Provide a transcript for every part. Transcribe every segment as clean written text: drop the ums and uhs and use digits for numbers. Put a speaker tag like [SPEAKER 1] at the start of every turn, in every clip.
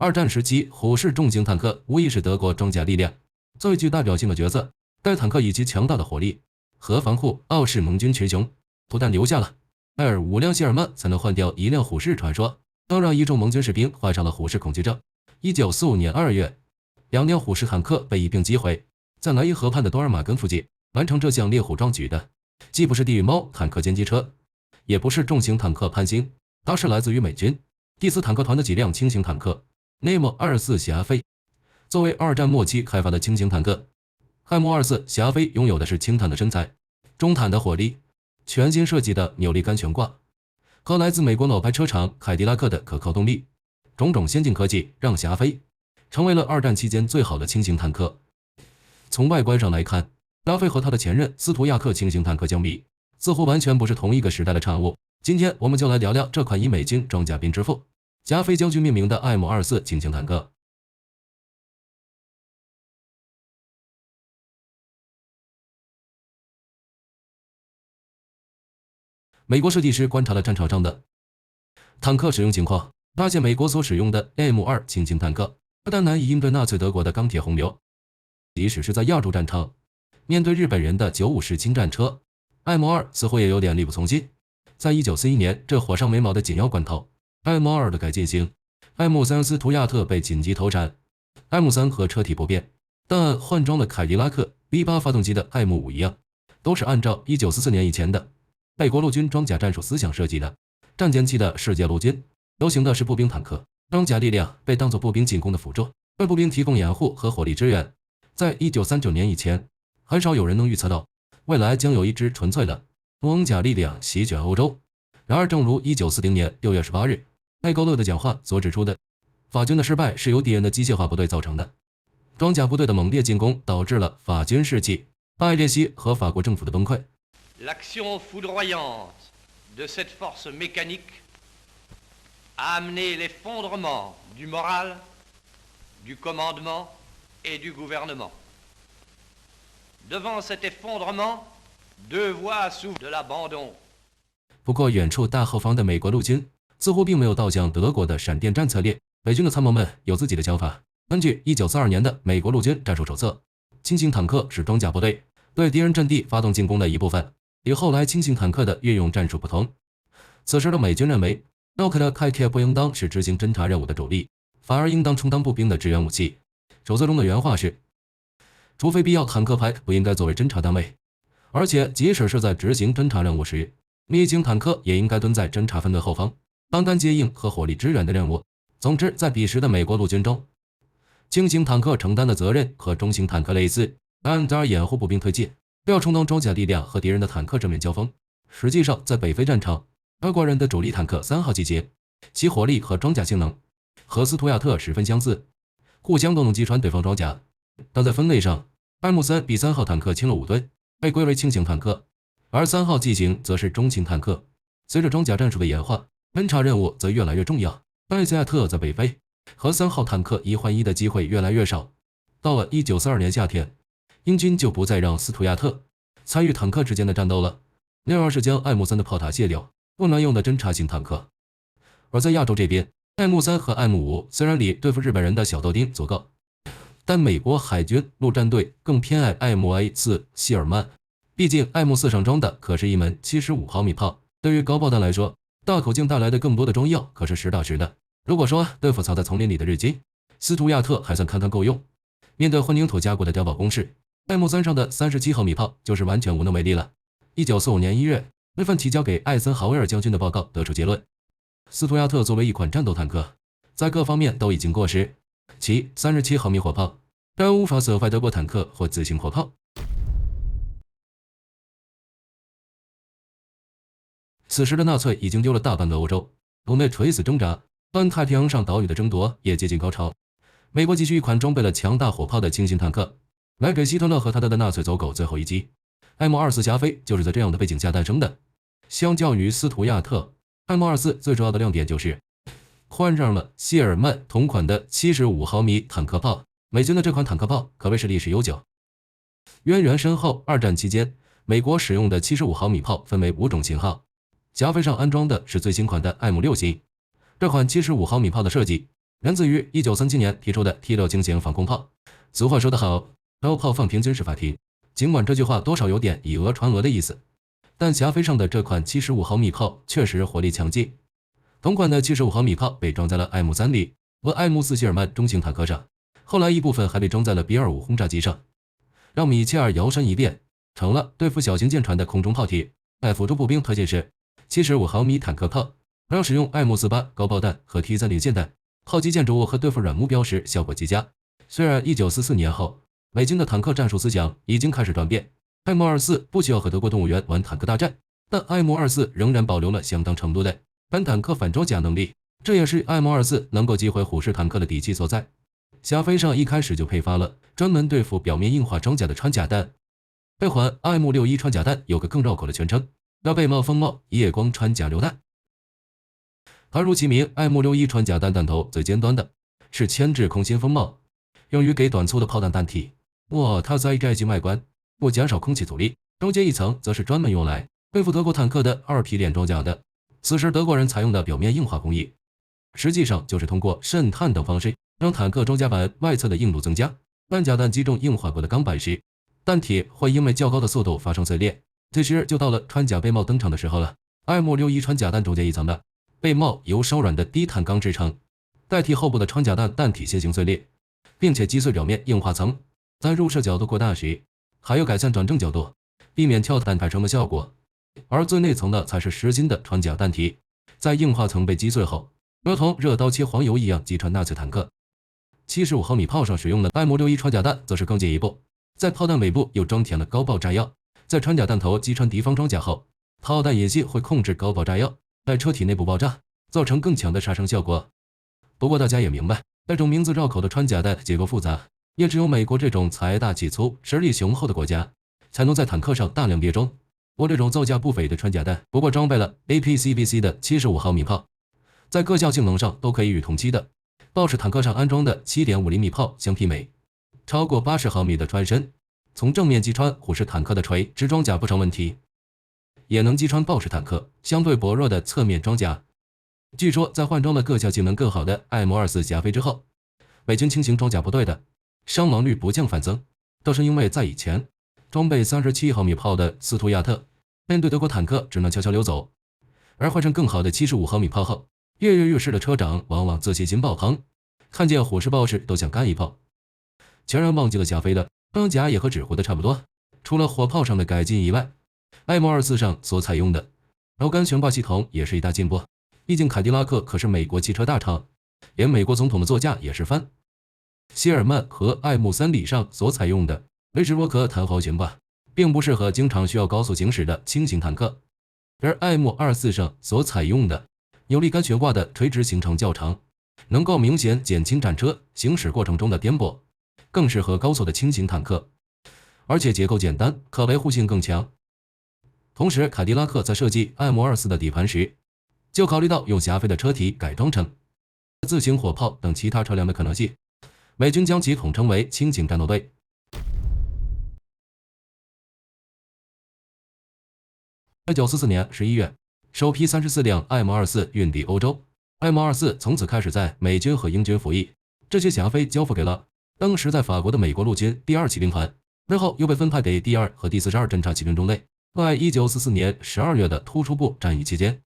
[SPEAKER 1] 二战时期，虎式重型坦克无疑是德国装甲力量最具代表性的角色。该坦克以其强大的火力和防护傲视盟军群雄，不但留下了5辆谢尔曼才能换掉一辆虎式传说，更让一众盟军士兵患上了虎式恐惧症。1945年2月，2辆虎式坦克被一并击毁，在莱茵河畔的多尔玛根附近完成这项猎虎壮举的，既不是地狱猫坦克歼击车，也不是重型坦克潘兴，它是来自于美军第4坦克团的几辆轻型坦克 NM-24 霞飞。作为二战末期开发的轻型坦克，M24 霞飞拥有的是轻坦的身材、中坦的火力、全新设计的扭力杆悬挂和来自美国老牌车厂凯迪拉克的可靠动力，种种先进科技让霞飞成为了二战期间最好的轻型坦克。从外观上来看，霞飞和它的前任斯图亚特轻型坦克相比，似乎完全不是同一个时代的产物。今天我们就来聊聊这款以美军装甲兵之父霞飞将军命名的 M24 轻型坦克。美国设计师观察了战场上的坦克使用情况，发现美国所使用的 M2 轻型坦克不但难以应对纳粹德国的钢铁洪流，即使是在亚洲战场，面对日本人的954轻战车 ，M2 似乎也有点力不从心。在1941年这火烧眉毛的紧要关头 ，M2 的改进型 M3斯图亚特被紧急投产 ，M3 和车体不变，但换装了凯迪拉克 V8 发动机的 M5 一样，都是按照1944年以前的美国陆军装甲战术思想设计的。战前期的世界陆军流行的是步兵坦克，装甲力量被当作步兵进攻的辅助，为步兵提供掩护和火力支援。在1939年以前，很少有人能预测到未来将有一支纯粹的装甲力量席卷欧洲。然而，正如1940年6月18日戴高乐的讲话所指出的，法军的失败是由敌人的机械化部队造成的。装甲部队的猛烈进攻导致了法军士气败裂隙和法国政府的崩溃。
[SPEAKER 2] L'action foudroyante de cette force mécanique a amené l'effondrement du moral, du commandement et du gouvernement. Devant cet effondrement, deux voies s'ouvrent de l'abandon.
[SPEAKER 1] 不过，远处大后方的美国陆军似乎并没有倒向德国的闪电战策略。北军的参谋们有自己的想法。根据1942年的美国陆军战术手册，轻型坦克是装甲部队对敌人阵地发动进攻的一部分。与后来轻型坦克的运用战术不同，此时的美军认为 ，Nok 的开铁不应当是执行侦察任务的主力，反而应当充当步兵的支援武器。手册中的原话是：除非必要，坦克排不应该作为侦察单位，而且即使是在执行侦察任务时，密型坦克也应该蹲在侦察分队后方，担当接应和火力支援的任务。总之，在彼时的美国陆军中，轻型坦克承担的责任和中型坦克类似，按照掩护步兵推进。不要充当装甲力量和敌人的坦克正面交锋。实际上，在北非战场，德国人的主力坦克3号机型，其火力和装甲性能和斯图亚特十分相似，互相都能击穿对方装甲。但在分类上 ，M3 比3号坦克轻了5吨，被归为轻型坦克，而3号机型则是中型坦克。随着装甲战术的演化，侦察任务则越来越重要。贝斯亚特在北非和3号坦克1换1的机会越来越少。到了1942年夏天，英军就不再让斯图亚特参与坦克之间的战斗了，而是将 M3 的炮塔卸掉，不能用的侦察型坦克。而在亚洲这边 ，M3 和 M5 虽然离对付日本人的小豆丁足够，但美国海军陆战队更偏爱 MA4 谢尔曼，毕竟 M4 上装的可是一门75毫米炮，对于高炮弹来说，大口径带来的更多的装药可是实打实的。如果说对付藏在丛林里的日军，斯图亚特还算堪堪够用。面对混凝土加固的碉堡工事，M3 上的37毫米炮就是完全无能为力了。1945年1月，那份提交给艾森豪威尔将军的报告得出结论：斯图亚特作为一款战斗坦克，在各方面都已经过时，其37毫米火炮根无法损坏德国坦克或自行火炮。此时的纳粹已经丢了大半个欧洲，国内垂死挣扎，半太平洋上岛屿的争夺也接近高潮。美国急需一款装备了强大火炮的轻型坦克，来给希特勒和他的纳粹走狗最后一击。M24 霞飞就是在这样的背景下诞生的。相较于斯图亚特 ，M24 最主要的亮点就是换上了谢尔曼同款的75毫米坦克炮。美军的这款坦克炮可谓是历史悠久，渊源深厚。二战期间，美国使用的75毫米炮分为5种型号，霞飞上安装的是最新款的 M6 型。这款75毫米炮的设计源自于1937年提出的 T6精型防空炮。俗话说得好，刀炮放平均是法庭。尽管这句话多少有点以讹传讹的意思，但霞飞上的这款75毫米炮确实火力强劲。同款的75毫米炮被装在了 M3里和 M4希尔曼中型坦克上，后来一部分还被装在了 B-25轰炸机上，让米切尔摇身一变，成了对付小型舰船的空中炮体。在辅助步兵特性是75毫米坦克炮，还要使用 M48高爆弹和 T30舰弹，炮击建筑物和对付软目标时效果极佳。虽然1944年后，美军的坦克战术思想已经开始转变，M24不需要和德国动物园玩坦克大战，但 M24仍然保留了相当程度的反坦克反装甲能力，这也是 M24能够击毁虎式坦克的底气所在。霞飞上一开始就配发了专门对付表面硬化装甲的穿甲弹，这款 M61穿甲弹有个更绕口的全称，叫背帽风帽夜光穿甲榴弹。它如其名 ，M61穿甲弹弹头最尖端的是铅制空心风帽，用于给短粗的炮弹弹体。它在这级外观不减少空气阻力，中间一层则是专门用来对付德国坦克的2皮链装甲的。此时德国人采用的表面硬化工艺，实际上就是通过渗碳等方式，让坦克装甲板外侧的硬度增加。弹甲弹击中硬化过的钢板时，弹体会因为较高的速度发生碎裂。这时就到了穿甲背帽登场的时候了。M61穿甲弹中间一层的背帽由稍软的低碳钢制成，代替后部的穿甲弹弹体先行碎裂，并且击碎表面硬化层。在入射角度过大时，还要改善转正角度，避免跳弹排成的效果。而最内层的才是实心的穿甲弹体，在硬化层被击碎后，如同热刀切黄油一样击穿纳粹坦克。75毫米炮上使用的 M61穿甲弹则是更进一步，在炮弹尾部又装填了高爆炸药，在穿甲弹头击穿敌方装甲后，炮弹引信会控制高爆炸药在车体内部爆炸，造成更强的杀伤效果。不过大家也明白，这种名字绕口的穿甲弹结构复杂，也只有美国这种财大气粗、实力雄厚的国家，才能在坦克上大量编装。我这种造价不菲的穿甲弹，不过装备了 APCBC 的75毫米炮，在各项性能上都可以与同期的豹式坦克上安装的 7.5厘米炮相媲美。超过80毫米的穿身，从正面击穿虎式坦克的垂直装甲不成问题，也能击穿豹式坦克相对薄弱的侧面装甲。据说在换装了各项性能更好的 M24霞飞之后，美军轻型装甲部队的伤亡率不降反增，都是因为在以前装备37毫米炮的斯图亚特面对德国坦克只能悄悄溜走，而换成更好的75毫米炮后，跃跃欲试的车长往往自信心爆棚，看见虎式豹式都想干一炮。全然忘记了霞飞的装甲也和纸糊的差不多，除了火炮上的改进以外， M24上所采用的轴杆悬挂系统也是一大进步。毕竟凯迪拉克可是美国汽车大厂，连美国总统的座驾也是帆。希尔曼和爱慕3里上所采用的雷直洛克弹簧悬挂，并不适合经常需要高速行驶的轻型坦克，而爱慕24上所采用的扭力杆悬挂的垂直行程较长，能够明显减轻战车行驶过程中的颠簸，更适合高速的轻型坦克，而且结构简单，可维护性更强。同时，凯迪拉克在设计 M24的底盘时，就考虑到用霞飞的车体改装成自行火炮等其他车辆的可能性，美军将其统称为轻型战斗队。1944年11月，首批34辆 M24运抵欧洲。M24从此开始在美军和英军服役。这些霞飞交付给了当时在法国的美国陆军第2骑兵团，之后又被分派给第2和第42侦察骑兵中队。在1944年12月的突出部战役期间，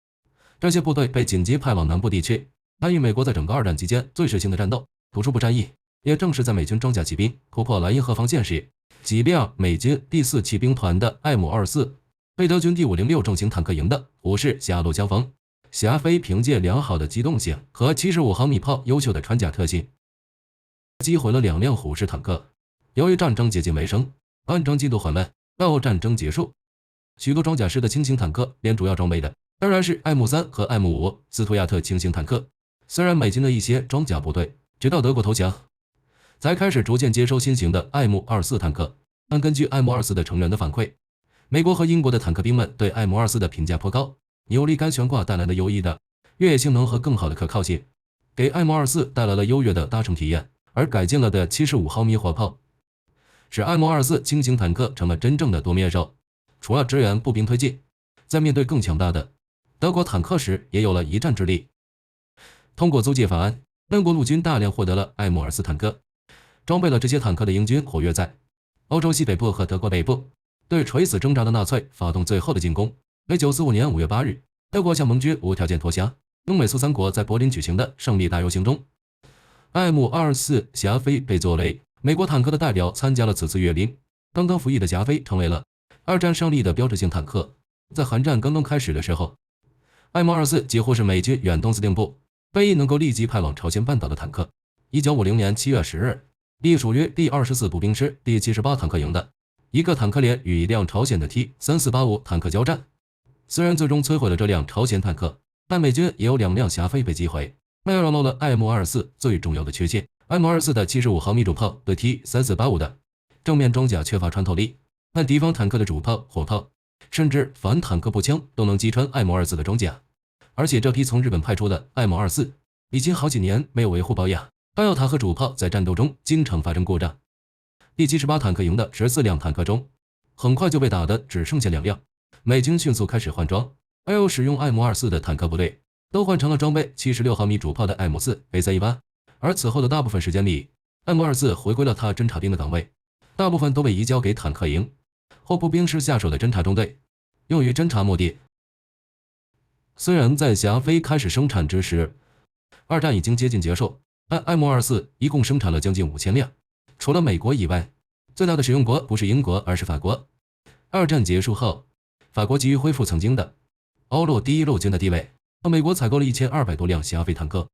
[SPEAKER 1] 这些部队被紧急派往南部地区，参与美国在整个二战期间最血腥的战斗——突出部战役。也正是在美军装甲骑兵突破莱茵河防线时，几辆美军第4骑兵团的 M24被德军第506重型坦克营的虎式狭路相逢。霞飞凭借良好的机动性和75毫米炮优秀的穿甲特性，击毁了2辆虎式坦克。由于战争接近尾声，安装进度缓慢，到战争结束，许多装甲师的轻型坦克连主要装备的当然是 M3和 M5斯图亚特轻型坦克。虽然美军的一些装甲部队直到德国投降，才开始逐渐接收新型的 M24坦克，但根据 M24的成员的反馈，美国和英国的坦克兵们对 M24的评价颇高。扭力杆悬挂带来的优异的越野性能和更好的可靠性，给 M24带来了优越的搭乘体验，而改进了的75毫米火炮，使 M24轻型坦克成了真正的多面手，除了支援步兵推进，在面对更强大的德国坦克时，也有了一战之力。通过租借法案，美国陆军大量获得了艾姆尔斯坦克，装备了这些坦克的英军活跃在欧洲西北部和德国北部，对垂死挣扎的纳粹发动最后的进攻。1945年5月8日，德国向盟军无条件投降。英美苏三国在柏林举行的胜利大游行中，艾姆24霞飞被作为美国坦克的代表参加了此次阅兵。刚刚服役的霞飞成为了二战胜利的标志性坦克。在韩战刚刚开始的时候，艾姆24几乎是美军远东司令部唯一能够立即派往朝鲜半岛的坦克。1950年7月10日，隶属于第24步兵师第78坦克营的一个坦克连与一辆朝鲜的 T-3485坦克交战，虽然最终摧毁了这辆朝鲜坦克，但美军也有2辆霞飞被击毁，没有让漏了艾姆24最重要的缺陷。艾姆24的75毫米主炮对 T-3485的正面装甲缺乏穿透力，但敌方坦克的主炮、火炮甚至反坦克步枪都能击穿艾姆24的装甲。而且这批从日本派出的艾姆24已经好几年没有维护保养，弹药塔和主炮在战斗中经常发生故障。第78坦克营的14辆坦克中，很快就被打的只剩下2辆。美军迅速开始换装，而有使用艾姆24的坦克部队都换成了装备76毫米主炮的艾姆4 A318。而此后的大部分时间里，艾姆24回归了他侦察兵的岗位，大部分都被移交给坦克营或步兵师下属的侦察中队，用于侦察目的。虽然在霞飞开始生产之时，二战已经接近结束，但艾姆24一共生产了将近5000辆。除了美国以外，最大的使用国不是英国，而是法国。二战结束后，法国急于恢复曾经的欧陆第一陆军的地位，和美国采购了1200多辆霞飞坦克。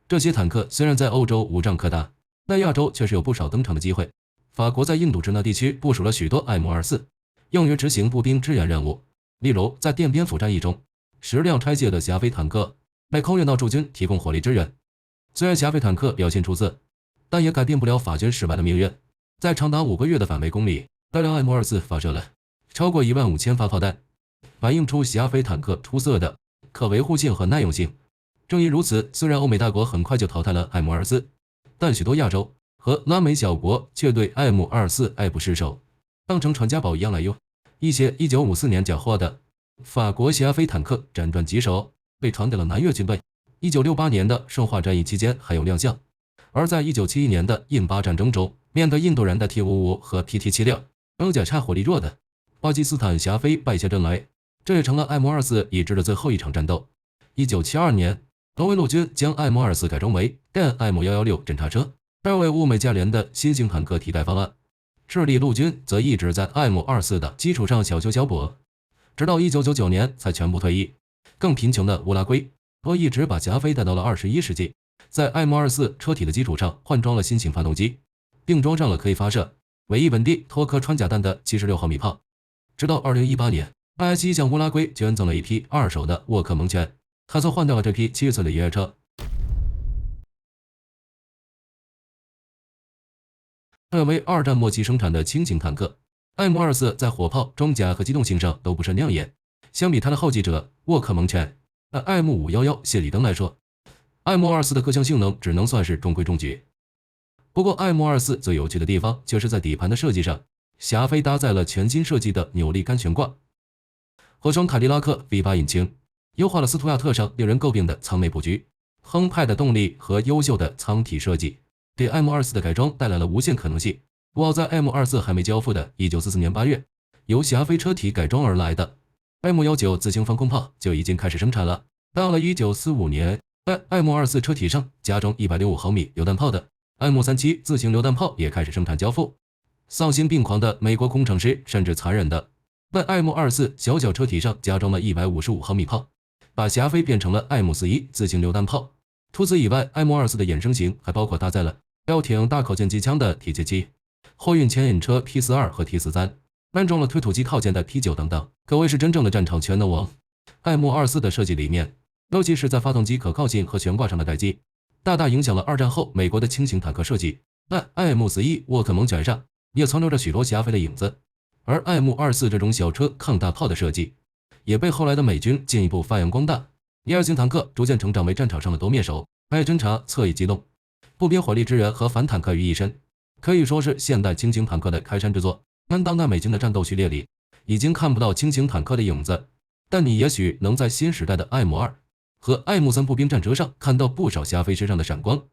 [SPEAKER 1] 这些坦克虽然在欧洲无仗可打，在亚洲却是有不少登场的机会。法国在印度支那地区部署了许多艾姆24，用于执行步兵支援任务。例如，在奠边府战役中，10辆拆卸的霞飞坦克被空运到驻军提供火力支援。虽然霞飞坦克表现出色，但也改变不了法军失败的命运。在长达5个月的反围攻里，大量艾姆24发射了超过15000发炮弹，反映出霞飞坦克出色的可维护性和耐用性。正因如此，虽然欧美大国很快就淘汰了艾姆24，但许多亚洲和拉美小国却对艾姆24爱不释手，当成传家宝一样来用。一些1954年缴获的法国霞飞坦克辗转几手，被传给了南越军队。1968年的顺化战役期间还有亮相。而在1971年的印巴战争中，面对印度人的 T55和 PT76， 装甲差火力弱的巴基斯坦霞飞败下阵来，这也成了艾姆24已知的最后一场战斗。1972年，挪威陆军将艾姆24改装为电艾姆116侦察车，这为物美价廉的新型坦克替代方案。智利陆军则一直在艾姆24的基础上小修小补，直到1999年才全部退役。更贫穷的乌拉圭则一直把霞飞带到了21世纪，在艾姆24车体的基础上换装了新型发动机，并装上了可以发射尾翼本地脱壳穿甲弹的76毫米炮。直到2018年，艾希向乌拉圭捐赠了一批二手的沃克蒙犬，他则换掉了这批7岁的爷爷车。为二战末期生产的轻型坦克，艾姆24在火炮、装甲和机动性上都不甚亮眼。相比它的后继者沃克蒙犬、艾姆511谢里登来说，艾姆24的各项性能只能算是中规中矩。不过艾姆24最有趣的地方却是在底盘的设计上，霞飞搭载了全新设计的扭力杆悬挂和双凯迪拉克 V8 引擎，优化了斯图亚特上令人诟病的舱内布局。澎湃的动力和优秀的舱体设计给 M24 的改装带来了无限可能性。早在 M24 还没交付的1944年8月，由霞飞车体改装而来的 M19 自行防空炮就已经开始生产了。到了1945年，在 M24 车体上加装165毫米榴弹炮的 M37 自行榴弹炮也开始生产交付。丧心病狂的美国工程师甚至残忍的在 M24 小车体上加装了155毫米炮，把霞飞变成了 M41 自行榴弹炮。除此以外， M24 的衍生型还包括搭载了标挺大口径机枪的 T77、货运牵引车 P42 和 T43， 安装了推土机套件的 P9 等等，可谓是真正的战场全能王。M24 的设计理念，尤其是在发动机可靠性和悬挂上的改进，大大影响了二战后美国的轻型坦克设计。在 M41 沃克蒙犬上也藏留着许多霞飞的影子，而 M24 这种小车抗大炮的设计也被后来的美军进一步发扬光大。第二型坦克逐渐成长为战场上的多面手，还侦察、侧翼机动、步兵火力支援和反坦克于一身，可以说是现代轻型坦克的开山之作。但当代美军的战斗序列里已经看不到轻型坦克的影子，但你也许能在新时代的 M2 和爱慕森步兵战车上看到不少虾飞车上的闪光，